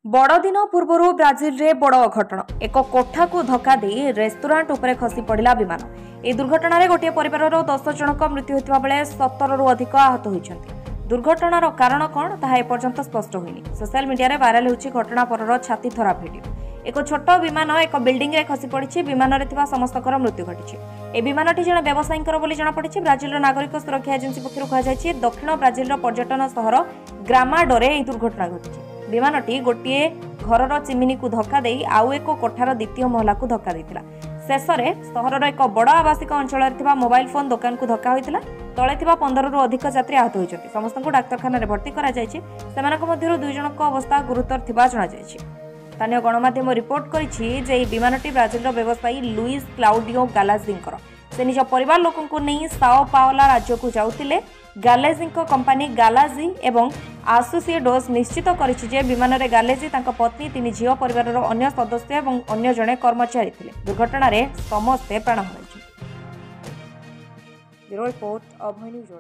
बड़दिन पूर्व ब्राजिल रे बड़ अघटन एक कोठा को धक्का दे रेस्टोरेंट उपरे खसी पड़ा विमान। यह दुर्घटना गोटे परिवार 10 जनक मृत्यु होता बेले 17 रु अधिक आहत होती। दुर्घटनार कारण कौन ताहा एपर्यंत स्पष्ट होइनी। सोशल मीडिया रे वायरल होछि घटना परर छाती थरा भिडियो। एक छोट विमान एक बिल्डिंग रे खसी पड़ी विमान रे थिबा समस्तकर मृत्यु घटिछि। ए विमानटी जने व्यवसायींकर बोली जଣା पड़िछि। ब्राजिल नागरिक सुरक्षा एजेंसी पक्षरु कहा जायछि दक्षिण ब्राजिल पर्यटन सहर ग्रामाडोरे ए दुर्घटना घटिछि। विमानटी गोटे घरर चिमिनी को धक्का दे आउ एक कोठार द्वितीय महला को धक्का देथिला। शेष में सहरर एक बड़ आवासिक अंचल मोबाइल फोन दुकान को धक्का होइतिला। तले 15 रु अधिक यात्री आहत होइछथि। समस्त को डाक्तरखाना भर्ती करा जायछि। सेमानक मध्यरु 2 जनक अवस्था गुरुतर थिबा जଣା जायछि। स्थानीय गणमाध्यम रिपोर्ट करिछि जे विमानटी ब्राजिल व्यवसायी लुइस क्लाउडियो गालाजींकर से निज परिवार लोकों को नहीं साओ पाओला राज्य को जाउतिले। गालेजींको कंपनी गालाजी एवं आसोसिएट्स निश्चित करिछि जे विमान रे गालेजी तांको पत्नी 3 झियो परिवार अन्य सदस्य एवं अन्य जणे कर्मचारी थिले। दुर्घटना रे समस्ते प्राण हराइछि। ब्यूरो रिपोर्ट अभय न्यूज।